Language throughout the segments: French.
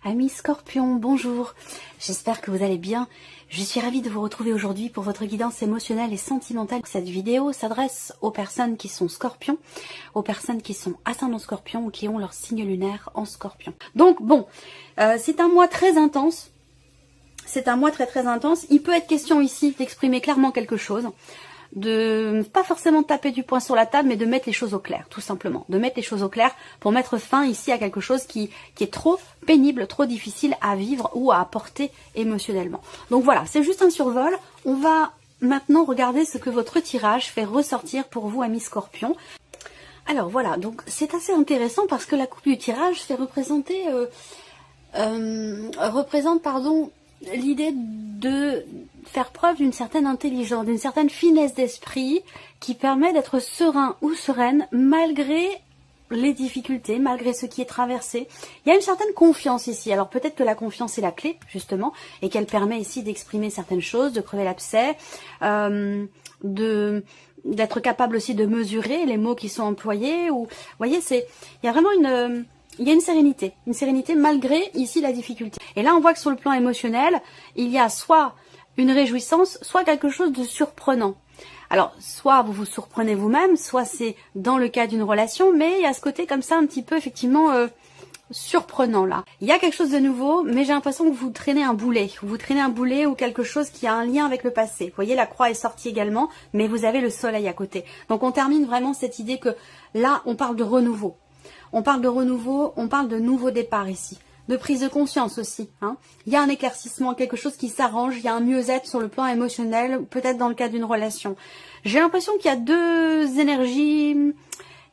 Amis Scorpion, bonjour, j'espère que vous allez bien. Je suis ravie de vous retrouver aujourd'hui pour votre guidance émotionnelle et sentimentale. Cette vidéo s'adresse aux personnes qui sont Scorpions, aux personnes qui sont ascendant Scorpion ou qui ont leur signe lunaire en Scorpion. Donc bon, c'est un mois très intense. C'est un mois très intense. Il peut être question ici d'exprimer clairement quelque chose, de pas forcément taper du poing sur la table, mais de mettre les choses au clair, tout simplement. De mettre les choses au clair pour mettre fin ici à quelque chose qui est trop pénible, trop difficile à vivre ou à apporter émotionnellement. Donc voilà, c'est juste un survol. On va maintenant regarder ce que votre tirage fait ressortir pour vous, amis Scorpions. Alors voilà, donc c'est assez intéressant parce que la coupe du tirage fait représenter... l'idée de faire preuve d'une certaine intelligence, d'une certaine finesse d'esprit qui permet d'être serein ou sereine malgré les difficultés, malgré ce qui est traversé. Il y a une certaine confiance ici. Alors peut-être que la confiance est la clé, justement, et qu'elle permet ici d'exprimer certaines choses, de crever l'abcès, d'être capable aussi de mesurer les mots qui sont employés. Ou, vous voyez, il y a vraiment il y a une sérénité malgré ici la difficulté. Et là, on voit que sur le plan émotionnel, il y a soit une réjouissance, soit quelque chose de surprenant. Alors, soit vous vous surprenez vous-même, soit c'est dans le cas d'une relation, mais il y a ce côté comme ça un petit peu effectivement surprenant là. Il y a quelque chose de nouveau, mais j'ai l'impression que vous traînez un boulet. Vous traînez un boulet ou quelque chose qui a un lien avec le passé. Vous voyez, la croix est sortie également, mais vous avez le soleil à côté. Donc on termine vraiment cette idée que là, on parle de renouveau. On parle de renouveau, on parle de nouveau départ ici, de prise de conscience aussi. Il y a un éclaircissement, quelque chose qui s'arrange, il y a un mieux-être sur le plan émotionnel, peut-être dans le cas d'une relation. J'ai l'impression qu'il y a deux énergies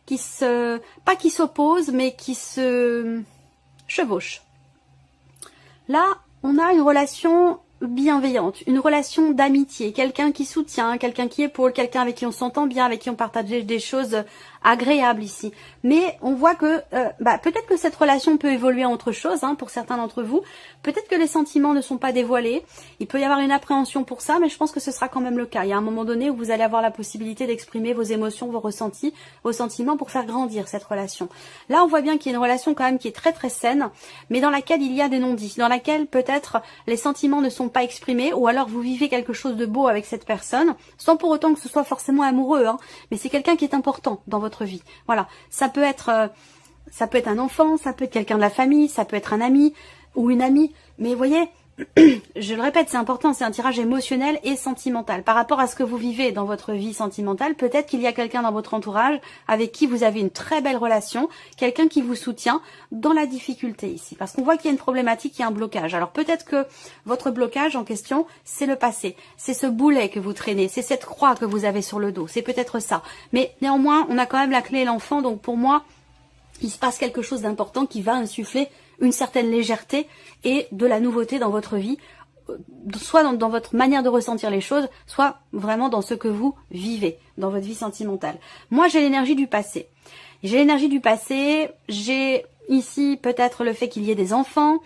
qui pas qui s'opposent, mais qui se chevauchent. Là, on a une relation bienveillante, une relation d'amitié, quelqu'un qui soutient, quelqu'un qui épaule, quelqu'un avec qui on s'entend bien, avec qui on partage des choses agréables ici. Mais on voit que peut-être que cette relation peut évoluer en autre chose pour certains d'entre vous. Peut-être que les sentiments ne sont pas dévoilés. Il peut y avoir une appréhension pour ça, mais je pense que ce sera quand même le cas. Il y a un moment donné où vous allez avoir la possibilité d'exprimer vos émotions, vos ressentis, vos sentiments pour faire grandir cette relation. Là, on voit bien qu'il y a une relation quand même qui est très saine, mais dans laquelle il y a des non-dits, dans laquelle peut-être les sentiments ne sont pas exprimés, ou alors vous vivez quelque chose de beau avec cette personne, sans pour autant que ce soit forcément amoureux, mais c'est quelqu'un qui est important dans votre vie. Voilà, ça peut être un enfant, ça peut être quelqu'un de la famille, ça peut être un ami ou une amie, mais vous voyez, je le répète, c'est important, c'est un tirage émotionnel et sentimental. Par rapport à ce que vous vivez dans votre vie sentimentale, peut-être qu'il y a quelqu'un dans votre entourage avec qui vous avez une très belle relation, quelqu'un qui vous soutient dans la difficulté ici. Parce qu'on voit qu'il y a une problématique, il y a un blocage. Alors peut-être que votre blocage en question, c'est le passé. C'est ce boulet que vous traînez, c'est cette croix que vous avez sur le dos, c'est peut-être ça. Mais néanmoins, on a quand même la clé et l'enfant, donc pour moi, il se passe quelque chose d'important qui va insuffler une certaine légèreté et de la nouveauté dans votre vie, soit dans votre manière de ressentir les choses, soit vraiment dans ce que vous vivez, dans votre vie sentimentale. Moi, j'ai l'énergie du passé. J'ai l'énergie du passé, j'ai ici peut-être le fait qu'il y ait des enfants,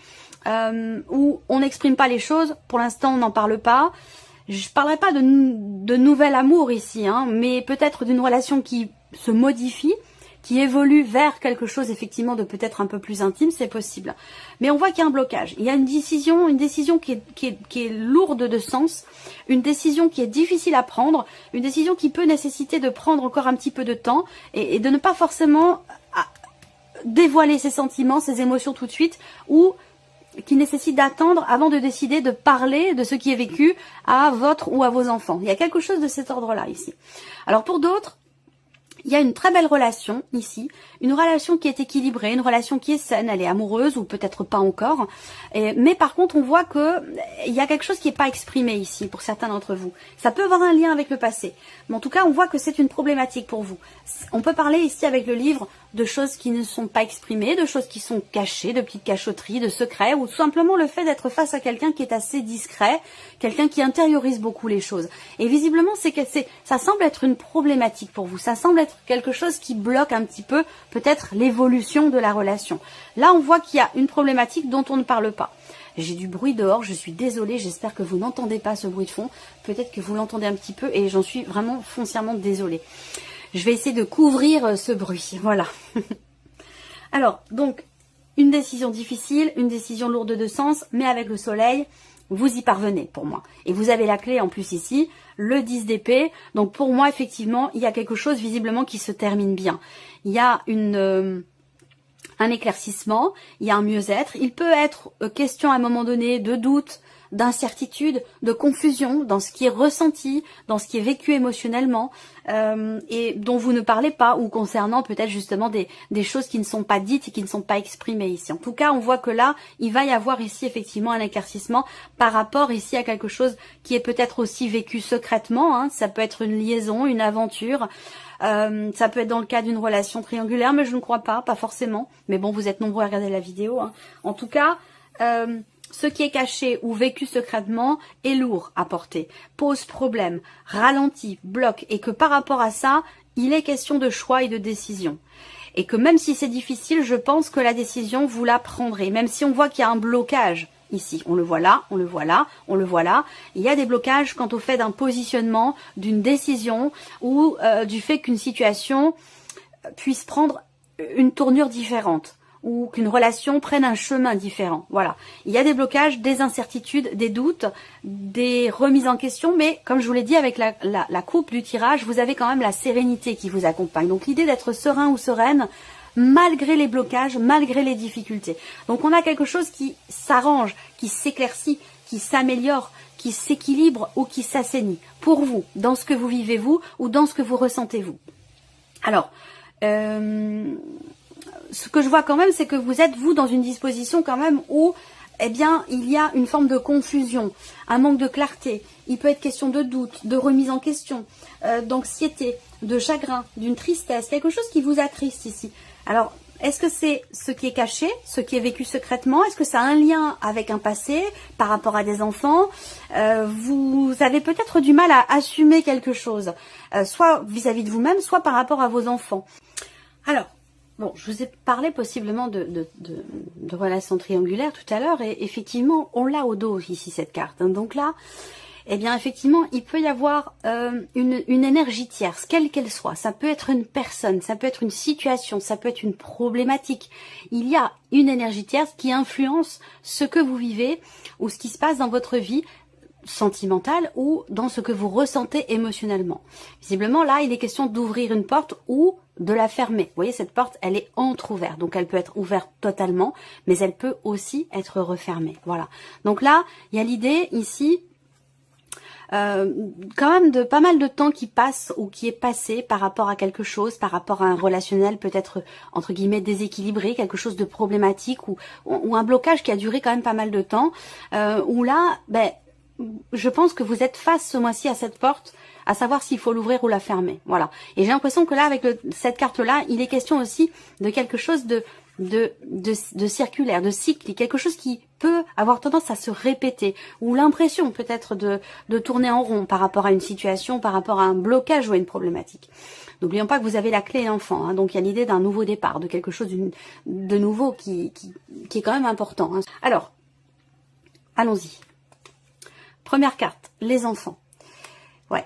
où on n'exprime pas les choses, pour l'instant on n'en parle pas. Je parlerai pas de nouvel amour ici, mais peut-être d'une relation qui se modifie, qui évolue vers quelque chose effectivement de peut-être un peu plus intime, c'est possible. Mais on voit qu'il y a un blocage. Il y a une décision qui est lourde de sens, une décision qui est difficile à prendre, une décision qui peut nécessiter de prendre encore un petit peu de temps et de ne pas forcément dévoiler ses sentiments, ses émotions tout de suite, ou qui nécessite d'attendre avant de décider de parler de ce qui est vécu à votre ou à vos enfants. Il y a quelque chose de cet ordre-là ici. Alors pour d'autres, il y a une très belle relation ici, une relation qui est équilibrée, une relation qui est saine, elle est amoureuse ou peut-être pas encore. Mais par contre, on voit que il y a quelque chose qui n'est pas exprimé ici pour certains d'entre vous. Ça peut avoir un lien avec le passé. Mais en tout cas, on voit que c'est une problématique pour vous. On peut parler ici avec le livre de choses qui ne sont pas exprimées, de choses qui sont cachées, de petites cachotteries, de secrets, ou tout simplement le fait d'être face à quelqu'un qui est assez discret, quelqu'un qui intériorise beaucoup les choses. Et visiblement, ça semble être une problématique pour vous. Ça semble être quelque chose qui bloque un petit peu peut-être l'évolution de la relation. Là, on voit qu'il y a une problématique dont on ne parle pas. J'ai du bruit dehors, je suis désolée, j'espère que vous n'entendez pas ce bruit de fond. Peut-être que vous l'entendez un petit peu et j'en suis vraiment foncièrement désolée. Je vais essayer de couvrir ce bruit, voilà. Alors, donc, une décision difficile, une décision lourde de sens, mais avec le soleil, vous y parvenez pour moi. Et vous avez la clé en plus ici, le 10 d'épée. Donc pour moi, effectivement, il y a quelque chose visiblement qui se termine bien. Il y a un éclaircissement, il y a un mieux-être. Il peut être question à un moment donné de doute, d'incertitude, de confusion dans ce qui est ressenti, dans ce qui est vécu émotionnellement et dont vous ne parlez pas, ou concernant peut-être justement des choses qui ne sont pas dites et qui ne sont pas exprimées ici. En tout cas, on voit que là, il va y avoir ici effectivement un éclaircissement par rapport ici à quelque chose qui est peut-être aussi vécu secrètement, hein. Ça peut être une liaison, une aventure, ça peut être dans le cas d'une relation triangulaire, mais je ne crois pas forcément. Mais bon, vous êtes nombreux à regarder la vidéo, hein. En tout cas, ce qui est caché ou vécu secrètement est lourd à porter, pose problème, ralentit, bloque, et que par rapport à ça, il est question de choix et de décision. Et que même si c'est difficile, je pense que la décision, vous la prendrez, même si on voit qu'il y a un blocage ici. On le voit là, on le voit là, on le voit là. Il y a des blocages quant au fait d'un positionnement, d'une décision ou du fait qu'une situation puisse prendre une tournure différente, ou qu'une relation prenne un chemin différent. Voilà. Il y a des blocages, des incertitudes, des doutes, des remises en question, mais comme je vous l'ai dit, avec la coupe du tirage, vous avez quand même la sérénité qui vous accompagne. Donc l'idée d'être serein ou sereine, malgré les blocages, malgré les difficultés. Donc on a quelque chose qui s'arrange, qui s'éclaircit, qui s'améliore, qui s'équilibre ou qui s'assainit pour vous, dans ce que vous vivez vous, ou dans ce que vous ressentez vous. Alors, ce que je vois quand même, c'est que vous êtes, vous, dans une disposition quand même où, eh bien, il y a une forme de confusion, un manque de clarté. Il peut être question de doute, de remise en question, d'anxiété, de chagrin, d'une tristesse, quelque chose qui vous attriste ici. Alors, est-ce que c'est ce qui est caché, ce qui est vécu secrètement? Est-ce que ça a un lien avec un passé, par rapport à des enfants? Vous avez peut-être du mal à assumer quelque chose, soit vis-à-vis de vous-même, soit par rapport à vos enfants. Alors, bon, je vous ai parlé possiblement de relations triangulaires tout à l'heure, et effectivement, on l'a au dos ici, cette carte. Hein. Donc là, eh bien, effectivement, il peut y avoir une énergie tierce, quelle qu'elle soit. Ça peut être une personne, ça peut être une situation, ça peut être une problématique. Il y a une énergie tierce qui influence ce que vous vivez ou ce qui se passe dans votre vie sentimentale ou dans ce que vous ressentez émotionnellement. Visiblement, là, il est question d'ouvrir une porte ou de la fermer. Vous voyez, cette porte, elle est entrouverte. Donc, elle peut être ouverte totalement, mais elle peut aussi être refermée. Voilà. Donc là, il y a l'idée ici, quand même de pas mal de temps qui passe ou qui est passé par rapport à quelque chose, par rapport à un relationnel peut-être entre guillemets déséquilibré, quelque chose de problématique ou un blocage qui a duré quand même pas mal de temps, où là, ben, je pense que vous êtes face ce mois-ci à cette porte, à savoir s'il faut l'ouvrir ou la fermer. Voilà. Et j'ai l'impression que là, avec cette carte-là, il est question aussi de quelque chose de circulaire, de cyclique, quelque chose qui peut avoir tendance à se répéter, ou l'impression peut-être de tourner en rond par rapport à une situation, par rapport à un blocage ou à une problématique. N'oublions pas que vous avez la clé enfant, hein, donc il y a l'idée d'un nouveau départ, de quelque chose de nouveau qui est quand même important. Hein. Alors, allons-y. Première carte, les enfants. Ouais.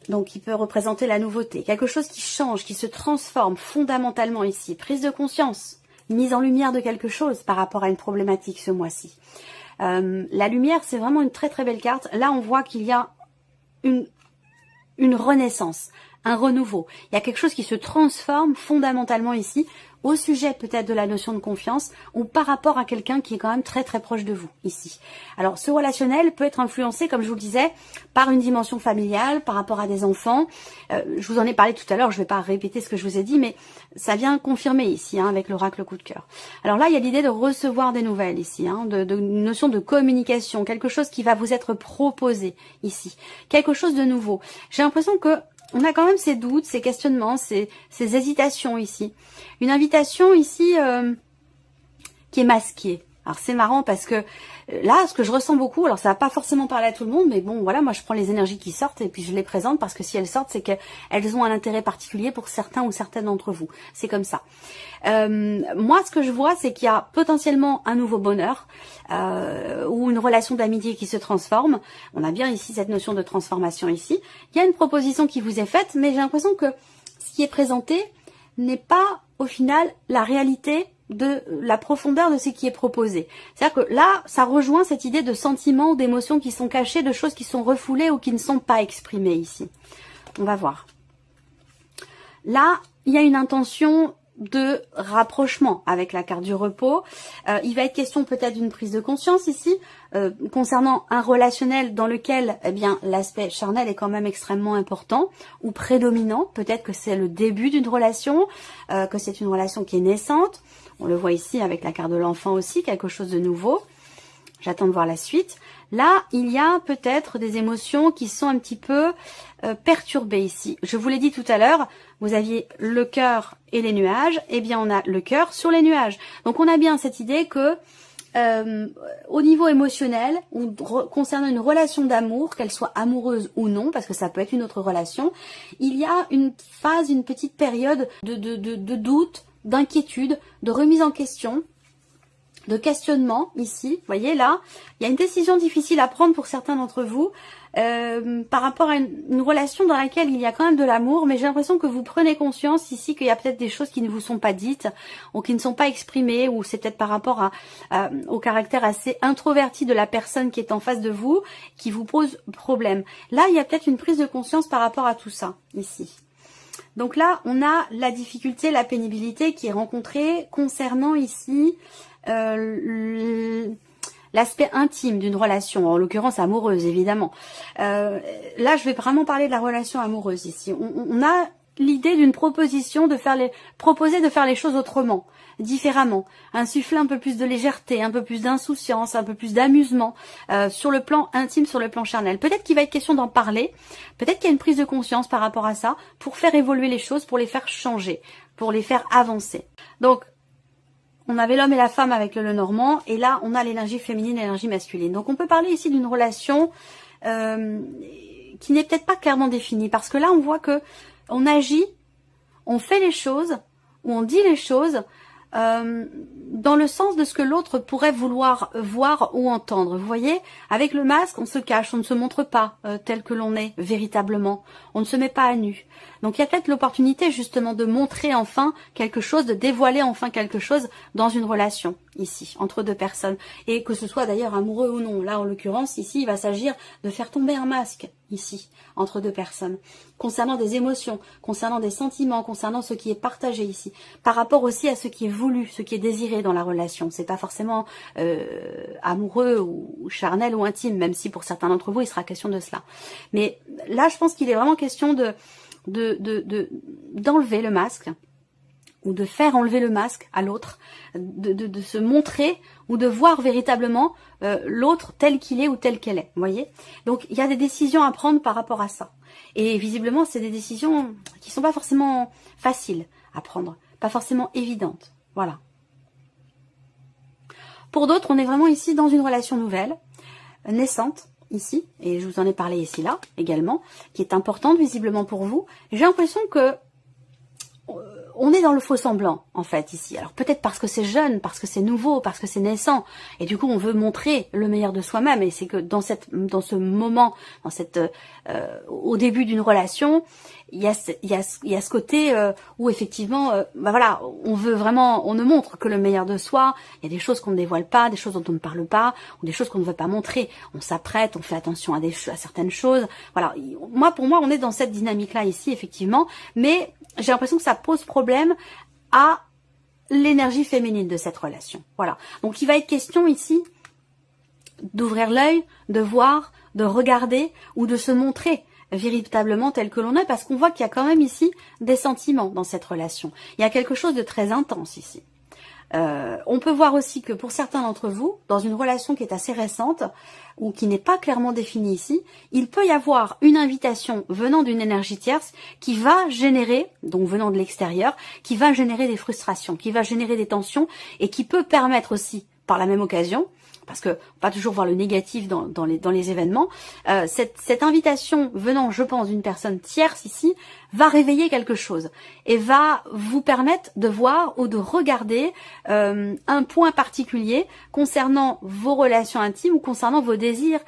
Donc, il peut représenter la nouveauté. Quelque chose qui change, qui se transforme fondamentalement ici. Prise de conscience, mise en lumière de quelque chose par rapport à une problématique ce mois-ci. La lumière, c'est vraiment une très très belle carte. Là, on voit qu'il y a une renaissance, un renouveau. Il y a quelque chose qui se transforme fondamentalement ici, au sujet peut-être de la notion de confiance ou par rapport à quelqu'un qui est quand même très très proche de vous ici. Alors ce relationnel peut être influencé, comme je vous le disais, par une dimension familiale, par rapport à des enfants. Je vous en ai parlé tout à l'heure, je ne vais pas répéter ce que je vous ai dit, mais ça vient confirmer ici hein, avec l'oracle coup de cœur. Alors là, il y a l'idée de recevoir des nouvelles ici, hein, de notion de communication, quelque chose qui va vous être proposé ici, quelque chose de nouveau. J'ai l'impression que on a quand même ces doutes, ces questionnements, ces hésitations ici. Une invitation ici qui est masquée. Alors c'est marrant parce que là, ce que je ressens beaucoup, alors ça va pas forcément parler à tout le monde, mais bon voilà, moi je prends les énergies qui sortent et puis je les présente parce que si elles sortent, c'est qu'elles ont un intérêt particulier pour certains ou certaines d'entre vous. C'est comme ça. Moi, ce que je vois, c'est qu'il y a potentiellement un nouveau bonheur ou une relation d'amitié qui se transforme. On a bien ici cette notion de transformation ici. Il y a une proposition qui vous est faite, mais j'ai l'impression que ce qui est présenté n'est pas au final la réalité de la profondeur de ce qui est proposé. C'est-à-dire que là, ça rejoint cette idée de sentiments ou d'émotions qui sont cachées, de choses qui sont refoulées ou qui ne sont pas exprimées ici. On va voir. Là, il y a une intention de rapprochement avec la carte du repos. Il va être question peut-être d'une prise de conscience ici concernant un relationnel dans lequel eh bien l'aspect charnel est quand même extrêmement important ou prédominant. Peut-être que c'est le début d'une relation, que c'est une relation qui est naissante. On le voit ici avec la carte de l'enfant aussi, quelque chose de nouveau. J'attends de voir la suite. Là, il y a peut-être des émotions qui sont un petit peu perturbées ici. Je vous l'ai dit tout à l'heure, vous aviez le cœur et les nuages. Eh bien, on a le cœur sur les nuages. Donc, on a bien cette idée que au niveau émotionnel, concernant une relation d'amour, qu'elle soit amoureuse ou non, parce que ça peut être une autre relation, il y a une phase, une petite période de doute, d'inquiétude, de remise en question, de questionnement ici. Vous voyez là, il y a une décision difficile à prendre pour certains d'entre vous par rapport à une relation dans laquelle il y a quand même de l'amour, mais j'ai l'impression que vous prenez conscience ici qu'il y a peut-être des choses qui ne vous sont pas dites ou qui ne sont pas exprimées, ou c'est peut-être par rapport au caractère assez introverti de la personne qui est en face de vous qui vous pose problème. Là, il y a peut-être une prise de conscience par rapport à tout ça ici. Donc là, on a la difficulté, la pénibilité qui est rencontrée concernant ici l'aspect intime d'une relation, en l'occurrence amoureuse évidemment. Là, je vais vraiment parler de la relation amoureuse ici. On a l'idée d'une proposition proposer de faire les choses autrement, différemment, insuffler un peu plus de légèreté, un peu plus d'insouciance, un peu plus d'amusement sur le plan intime, sur le plan charnel. Peut-être qu'il va être question d'en parler, peut-être qu'il y a une prise de conscience par rapport à ça, pour faire évoluer les choses, pour les faire changer, pour les faire avancer. Donc, on avait l'homme et la femme avec le Lenormand, et là, on a l'énergie féminine et l'énergie masculine. Donc, on peut parler ici d'une relation qui n'est peut-être pas clairement définie, parce que là, on voit que on agit, on fait les choses, ou on dit les choses dans le sens de ce que l'autre pourrait vouloir voir ou entendre. Vous voyez, avec le masque, on se cache, on ne se montre pas tel que l'on est véritablement. On ne se met pas à nu. Donc il y a peut-être l'opportunité justement de montrer enfin quelque chose, de dévoiler enfin quelque chose dans une relation ici, entre deux personnes. Et que ce soit d'ailleurs amoureux ou non. Là, en l'occurrence, ici, il va s'agir de faire tomber un masque ici, entre deux personnes. Concernant des émotions, concernant des sentiments, concernant ce qui est partagé ici. Par rapport aussi à ce qui est voulu, ce qui est désiré dans la relation. C'est pas forcément amoureux ou charnel ou intime, même si pour certains d'entre vous, il sera question de cela. Mais là, je pense qu'il est vraiment question d'enlever le masque, ou de faire enlever le masque à l'autre, de se montrer ou de voir véritablement l'autre tel qu'il est ou tel qu'elle est. Vous voyez? Donc il y a des décisions à prendre par rapport à ça. Et visiblement, c'est des décisions qui sont pas forcément faciles à prendre, pas forcément évidentes. Voilà. Pour d'autres, on est vraiment ici dans une relation nouvelle, naissante, ici, et je vous en ai parlé ici là également, qui est importante visiblement pour vous. J'ai l'impression que on est dans le faux semblant en fait ici. Alors peut-être parce que c'est jeune, parce que c'est nouveau, parce que c'est naissant, et du coup on veut montrer le meilleur de soi-même. Et c'est que dans ce moment, au début d'une relation, il y a ce côté où effectivement, voilà, on veut vraiment, on ne montre que le meilleur de soi. Il y a des choses qu'on ne dévoile pas, des choses dont on ne parle pas, ou des choses qu'on ne veut pas montrer. On s'apprête, on fait attention à certaines choses. Voilà, pour moi, on est dans cette dynamique-là ici effectivement, mais j'ai l'impression que ça pose problème à l'énergie féminine de cette relation. Voilà. Donc il va être question ici d'ouvrir l'œil, de voir, de regarder ou de se montrer véritablement tel que l'on est, parce qu'on voit qu'il y a quand même ici des sentiments dans cette relation. Il y a quelque chose de très intense ici. On peut voir aussi que pour certains d'entre vous, dans une relation qui est assez récente ou qui n'est pas clairement définie ici, il peut y avoir une invitation venant d'une énergie tierce qui va générer, donc venant de l'extérieur, qui va générer des frustrations, qui va générer des tensions et qui peut permettre aussi par la même occasion, parce que pas toujours voir le négatif dans les événements, cette invitation venant, je pense, d'une personne tierce ici, va réveiller quelque chose et va vous permettre de voir ou de regarder un point particulier concernant vos relations intimes ou concernant vos désirs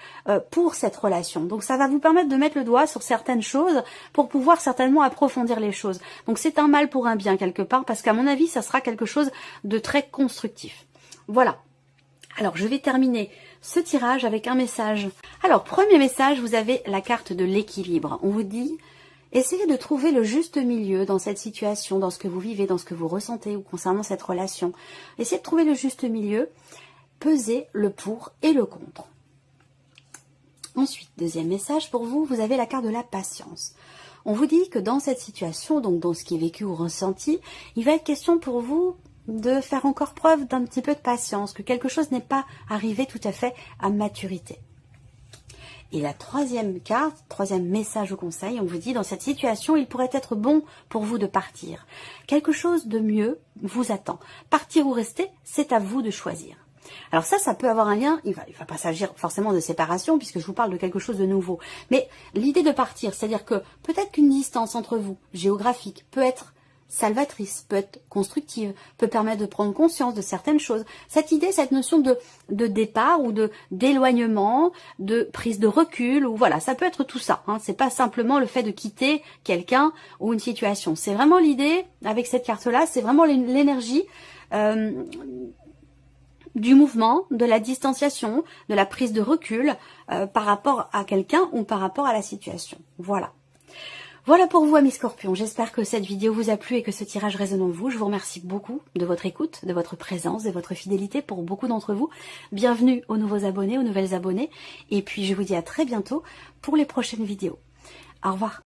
pour cette relation. Donc ça va vous permettre de mettre le doigt sur certaines choses pour pouvoir certainement approfondir les choses. Donc c'est un mal pour un bien quelque part, parce qu'à mon avis, ça sera quelque chose de très constructif. Voilà. Alors, je vais terminer ce tirage avec un message. Alors, premier message, vous avez la carte de l'équilibre. On vous dit, essayez de trouver le juste milieu dans cette situation, dans ce que vous vivez, dans ce que vous ressentez ou concernant cette relation. Essayez de trouver le juste milieu, pesez le pour et le contre. Ensuite, deuxième message pour vous, vous avez la carte de la patience. On vous dit que dans cette situation, donc dans ce qui est vécu ou ressenti, il va être question pour vous de faire encore preuve d'un petit peu de patience, que quelque chose n'est pas arrivé tout à fait à maturité. Et la troisième carte, troisième message au conseil, on vous dit, dans cette situation, il pourrait être bon pour vous de partir. Quelque chose de mieux vous attend. Partir ou rester, c'est à vous de choisir. Alors ça peut avoir un lien, il va pas s'agir forcément de séparation, puisque je vous parle de quelque chose de nouveau. Mais l'idée de partir, c'est-à-dire que peut-être qu'une distance entre vous, géographique, peut être salvatrice, peut être constructive, peut permettre de prendre conscience de certaines choses. Cette idée, cette notion de départ ou d'éloignement, de prise de recul, ou voilà, ça peut être tout ça. Hein. C'est pas simplement le fait de quitter quelqu'un ou une situation. C'est vraiment l'idée, avec cette carte-là, c'est vraiment l'énergie du mouvement, de la distanciation, de la prise de recul par rapport à quelqu'un ou par rapport à la situation. Voilà. Voilà pour vous, amis scorpions. J'espère que cette vidéo vous a plu et que ce tirage résonne en vous. Je vous remercie beaucoup de votre écoute, de votre présence, de votre fidélité pour beaucoup d'entre vous. Bienvenue aux nouveaux abonnés, aux nouvelles abonnées. Et puis, je vous dis à très bientôt pour les prochaines vidéos. Au revoir.